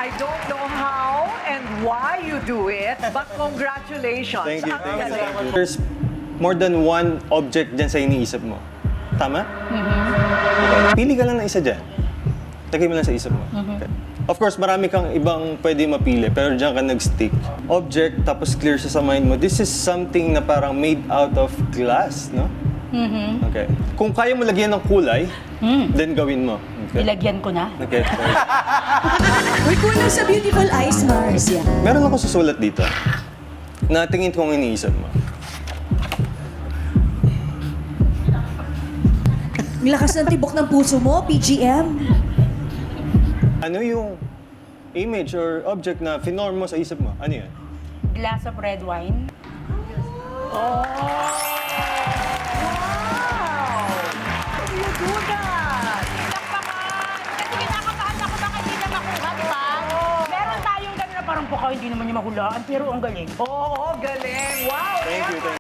I don't know how and why you do it, but congratulations. Thank you, Ang thank you, galing. thank you. There's more than one object dyan sa iniisip mo. Tama? Okay. Pili ka lang ng isa dyan. Lagay mo lang sa isip mo. Okay. Of course, marami kang ibang pwede mapili, pero dyan ka nag-stick. Object, tapos clear siya sa mind mo. This is something na parang made out of glass, no? Okay. Kung kaya mo lagyan ng kulay, then gawin mo. Okay. Ilagyan ko na. Okay. Uy, kulang sa beautiful eyes, Marcia. Meron ako susulat dito na tingin kong iniisip mo. Ang lakas ng tibok ng puso mo, PGM. Ano yung image or object na finorm mo sa isip mo? Ano yan? Glass of red wine. Wow! How do you do that? Palakpakan! Kasi kinakabahan ako baka hindi na makuha, di ba? Meron tayong gano'n na parang baka hindi naman niya mahulaan, pero ang galing. Oo, galing. Wow! Thank you.